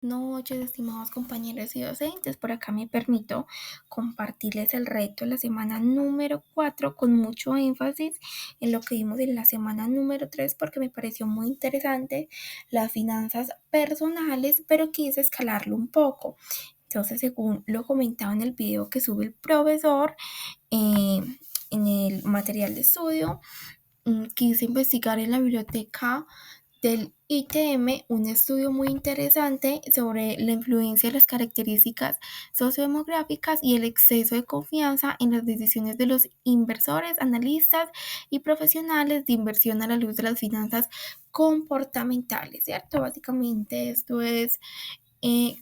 Noches, estimados compañeros y docentes. Por acá me permito compartirles el reto de la semana número 4 con mucho énfasis en lo que vimos en la semana número 3 porque me pareció muy interesante las finanzas personales, pero quise escalarlo un poco. Entonces, según lo comentaba en el video que sube el profesor, eh, en el material de estudio, quise investigar en la biblioteca del ITM un estudio muy interesante sobre la influencia de las características sociodemográficas y el exceso de confianza en las decisiones de los inversores, analistas y profesionales de inversión a la luz de las finanzas comportamentales, ¿cierto? Básicamente esto es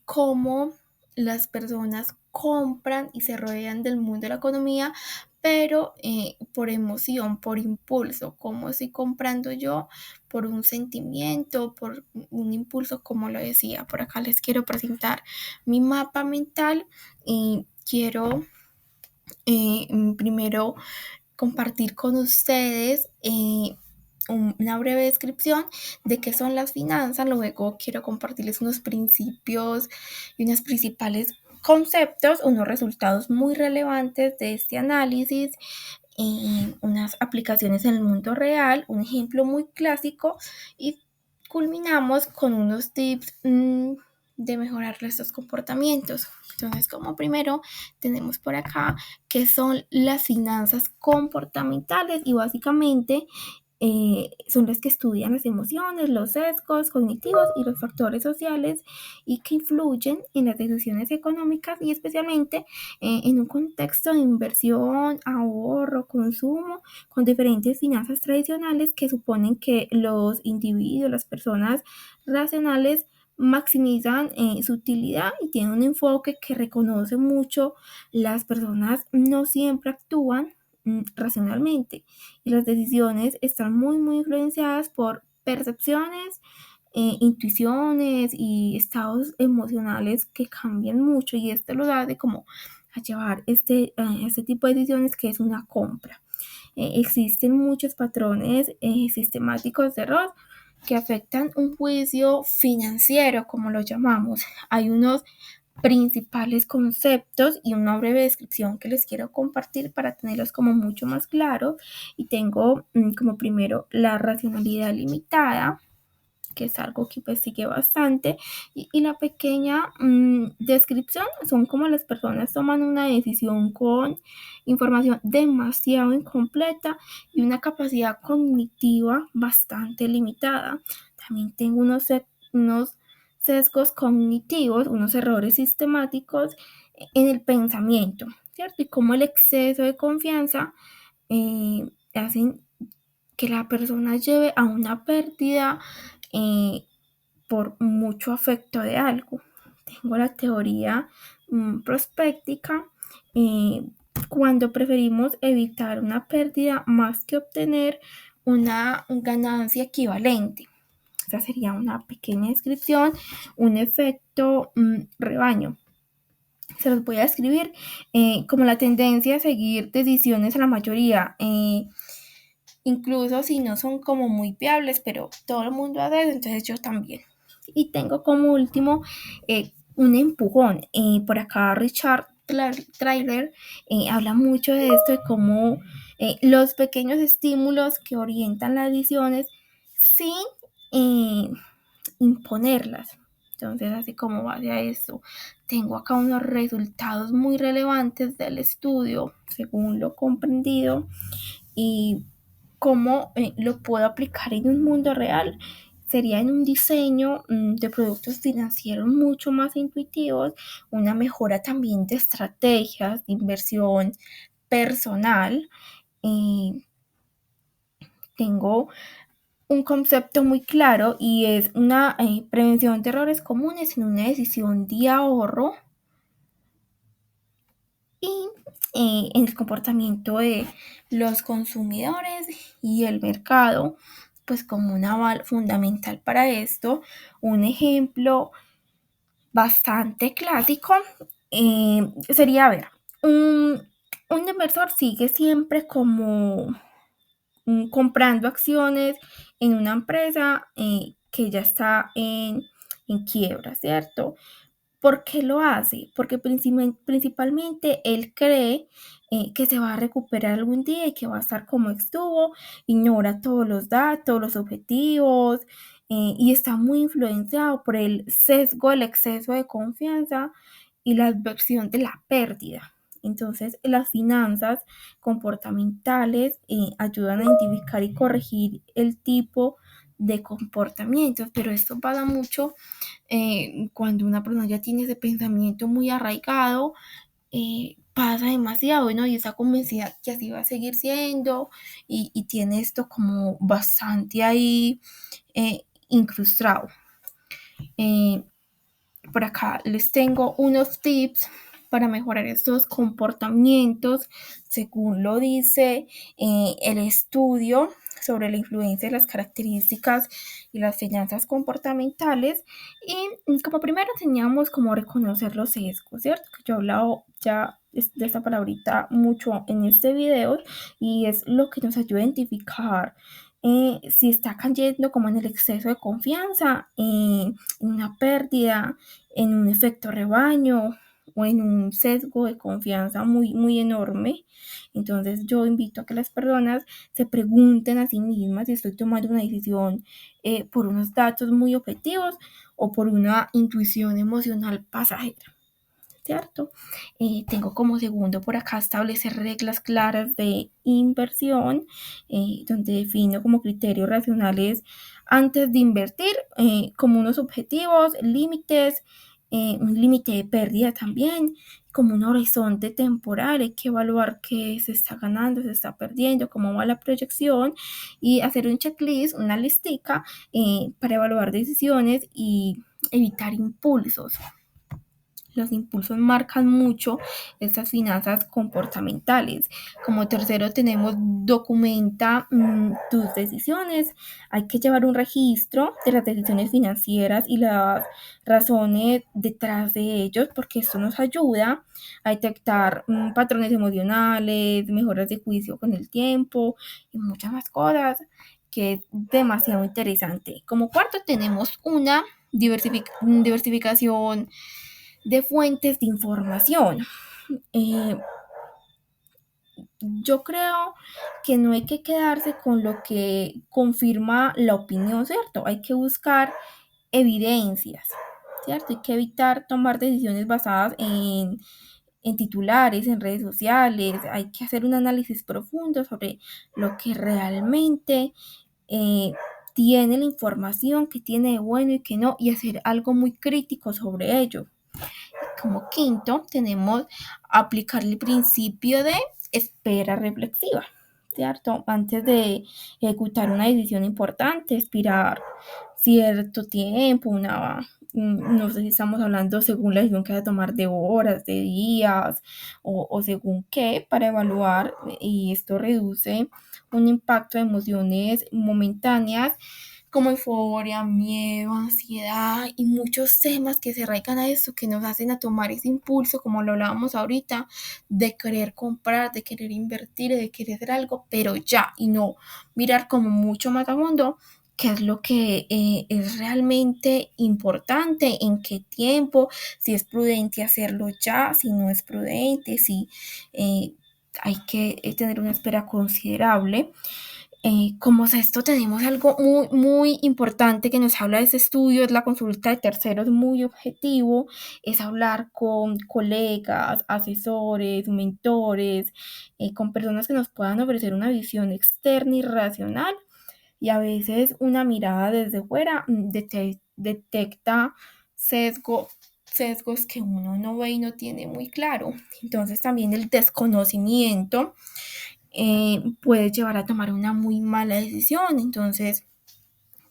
cómo las personas compran y se rodean del mundo de la economía, pero por emoción, por impulso, como estoy comprando yo, por un sentimiento, por un impulso, como lo decía. Por acá les quiero presentar mi mapa mental y quiero primero compartir con ustedes una breve descripción de qué son las finanzas. Luego quiero compartirles unos principios y unos principales conceptos, unos resultados muy relevantes de este análisis, unas aplicaciones en el mundo real, un ejemplo muy clásico y culminamos con unos tips de mejorar estos comportamientos. Entonces, como primero, tenemos por acá que son las finanzas comportamentales y básicamente son las que estudian las emociones, los sesgos cognitivos y los factores sociales y que influyen en las decisiones económicas y especialmente en un contexto de inversión, ahorro, consumo, con diferentes finanzas tradicionales que suponen que los individuos, las personas racionales, maximizan su utilidad y tienen un enfoque que reconoce mucho las personas no siempre actúan racionalmente y las decisiones están muy influenciadas por percepciones, intuiciones y estados emocionales que cambian mucho y esto lo da de como a llevar este tipo de decisiones que es una compra. Existen muchos patrones sistemáticos de error que afectan un juicio financiero, como lo llamamos. Hay unos principales conceptos y una breve descripción que les quiero compartir para tenerlos como mucho más claros. Y tengo como primero la racionalidad limitada, que es algo que investigué bastante, y la pequeña descripción son como las personas toman una decisión con información demasiado incompleta y una capacidad cognitiva bastante limitada. También tengo unos sesgos cognitivos, unos errores sistemáticos en el pensamiento, ¿cierto? Y como el exceso de confianza hacen que la persona lleve a una pérdida eh, por mucho afecto de algo. Tengo la teoría prospéctica, eh, cuando preferimos evitar una pérdida más que obtener una ganancia equivalente. Esa sería una pequeña descripción, un efecto rebaño. Se los voy a escribir como la tendencia a seguir decisiones a la mayoría. Incluso si no son como muy viables, pero todo el mundo hace eso, entonces yo también. Y tengo como último un empujón. Por acá Richard Trailer habla mucho de esto, de cómo los pequeños estímulos que orientan las decisiones sin eh, imponerlas. Entonces, así como base a esto, tengo acá unos resultados muy relevantes del estudio, según lo comprendido, y cómo lo puedo aplicar en un mundo real. Sería en un diseño de productos financieros mucho más intuitivos, una mejora también de estrategias de inversión personal. Eh, Tengo un concepto muy claro y es una prevención de errores comunes en una decisión de ahorro y en el comportamiento de los consumidores y el mercado, pues como un aval fundamental para esto. Un ejemplo bastante clásico sería, a ver, un inversor sigue siempre como comprando acciones en una empresa que ya está en quiebra, ¿cierto? ¿Por qué lo hace? Porque principalmente él cree que se va a recuperar algún día y que va a estar como estuvo, ignora todos los datos, los objetivos, y está muy influenciado por el sesgo, el exceso de confianza y la adversión de la pérdida. Entonces, las finanzas comportamentales ayudan a identificar y corregir el tipo de comportamientos, pero esto pasa mucho cuando una persona ya tiene ese pensamiento muy arraigado, pasa demasiado, ¿no? Y está convencida que así va a seguir siendo y tiene esto como bastante ahí incrustado. Eh, por acá les tengo unos tips para mejorar estos comportamientos, según lo dice el estudio sobre la influencia de las características y las finanzas comportamentales. Y como primero teníamos como reconocer los sesgos, ¿cierto? Que yo he hablado ya de esta palabrita mucho en este video y es lo que nos ayuda a identificar si está cayendo como en el exceso de confianza, en una pérdida, en un efecto rebaño o en un sesgo de confianza muy, muy enorme. Entonces yo invito a que las personas se pregunten a sí mismas si estoy tomando una decisión por unos datos muy objetivos o por una intuición emocional pasajera. ¿Cierto? Tengo como segundo por acá establecer reglas claras de inversión, donde defino como criterios racionales antes de invertir, como unos objetivos, límites, un límite de pérdida también, como un horizonte temporal, hay que evaluar qué se está ganando, se está perdiendo, cómo va la proyección y hacer un checklist, una listica para evaluar decisiones y evitar impulsos. Los impulsos marcan mucho estas finanzas comportamentales. Como tercero tenemos documenta tus decisiones. Hay que llevar un registro de las decisiones financieras y las razones detrás de ellos, porque esto nos ayuda a detectar patrones emocionales, mejoras de juicio con el tiempo y muchas más cosas que es demasiado interesante. Como cuarto tenemos una diversificación de fuentes de información. Eh, yo creo que no hay que quedarse con lo que confirma la opinión, ¿cierto? Hay que buscar evidencias, ¿cierto? Hay que evitar tomar decisiones basadas en titulares, en redes sociales. Hay que hacer un análisis profundo sobre lo que realmente eh, tiene la información, que tiene de bueno y que no, y hacer algo muy crítico sobre ello. Como quinto, tenemos aplicar el principio de espera reflexiva, ¿cierto? Antes de ejecutar una decisión importante, expirar cierto tiempo, no sé si estamos hablando según la decisión que va a tomar de horas, de días o según qué, para evaluar y esto reduce un impacto de emociones momentáneas como euforia, miedo, ansiedad y muchos temas que se arraigan a eso, que nos hacen a tomar ese impulso, como lo hablábamos ahorita, de querer comprar, de querer invertir, de querer hacer algo, pero ya, y no mirar como mucho más a fondo qué es lo que es realmente importante, en qué tiempo, si es prudente hacerlo ya, si no es prudente, si hay que tener una espera considerable. Como esto tenemos algo muy, muy importante que nos habla de ese estudio, es la consulta de terceros muy objetivo, es hablar con colegas, asesores, mentores, con personas que nos puedan ofrecer una visión externa y racional y a veces una mirada desde fuera detecta sesgo, sesgos que uno no ve y no tiene muy claro. Entonces también el desconocimiento puede llevar a tomar una muy mala decisión. Entonces,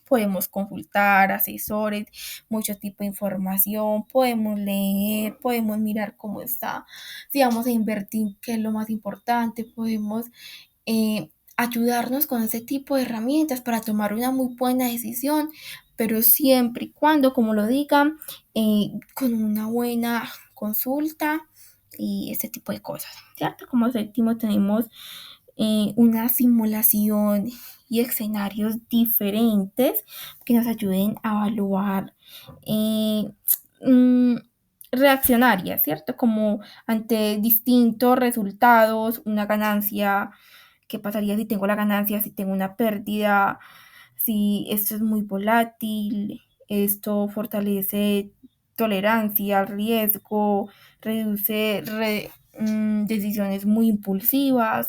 podemos consultar asesores, mucho tipo de información, podemos leer, podemos mirar cómo está, si vamos a invertir, qué es lo más importante, podemos ayudarnos con ese tipo de herramientas para tomar una muy buena decisión, pero siempre y cuando, como lo digan, con una buena consulta y este tipo de cosas, ¿cierto? Como séptimo tenemos una simulación y escenarios diferentes que nos ayuden a evaluar eh, mm, reaccionarias, ¿cierto? Como ante distintos resultados, una ganancia, qué pasaría si tengo la ganancia, si tengo una pérdida, si esto es muy volátil, esto fortalece tolerancia al riesgo, reduce decisiones muy impulsivas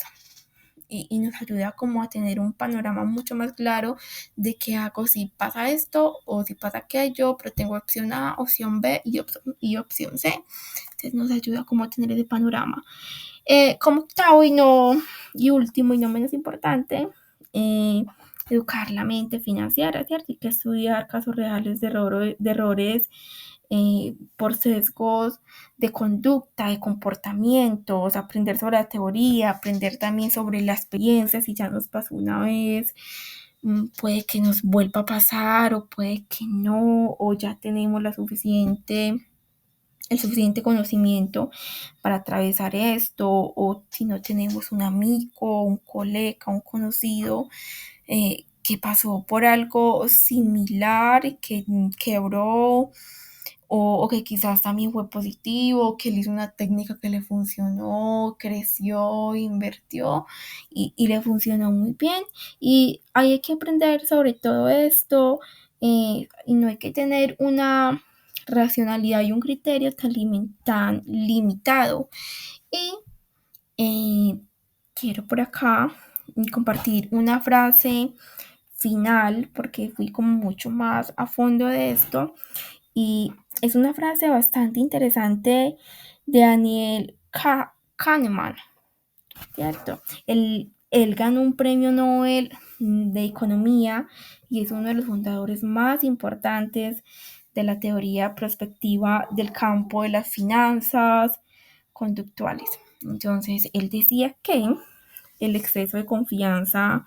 y nos ayuda como a tener un panorama mucho más claro de qué hago si pasa esto o si pasa aquello, pero tengo opción A, opción B y opción C. Entonces nos ayuda como a tener ese panorama. Como octavo y último y no menos importante, educar la mente financiera, ¿cierto? Hay que estudiar casos reales de errores por sesgos de conducta, de comportamientos, aprender sobre la teoría, aprender también sobre la experiencia, si ya nos pasó una vez, puede que nos vuelva a pasar o puede que no, o ya tenemos el suficiente conocimiento para atravesar esto, o si no tenemos un amigo, un colega, un conocido que pasó por algo similar, que quebró o que quizás también fue positivo, que él hizo una técnica que le funcionó, creció, invirtió y le funcionó muy bien. Y hay que aprender sobre todo esto y no hay que tener una racionalidad y un criterio tan limitado. Y quiero por acá compartir una frase final porque fui como mucho más a fondo de esto y es una frase bastante interesante de Daniel Kahneman, ¿cierto? Él ganó un premio Nobel de Economía y es uno de los fundadores más importantes de la teoría prospectiva del campo de las finanzas conductuales. Entonces, él decía que el exceso de confianza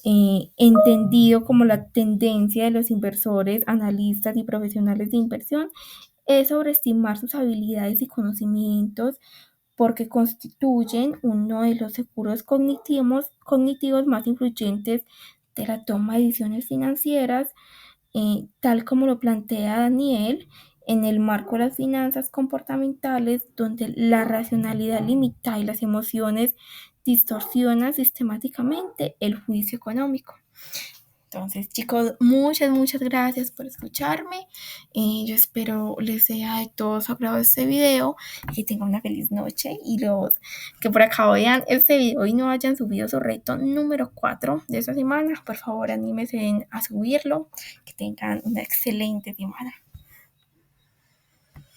entendido como la tendencia de los inversores, analistas y profesionales de inversión, es sobreestimar sus habilidades y conocimientos porque constituyen uno de los seguros cognitivos más influyentes de la toma de decisiones financieras, tal como lo plantea Daniel en el marco de las finanzas comportamentales, donde la racionalidad limita y las emociones distorsionan sistemáticamente el juicio económico. Entonces, chicos, muchas gracias por escucharme. Yo espero les sea de todo su agrado este video, que tengan una feliz noche y los que por acá vean este video y no hayan subido su reto número 4 de esta semana, por favor anímense a subirlo, que tengan una excelente semana.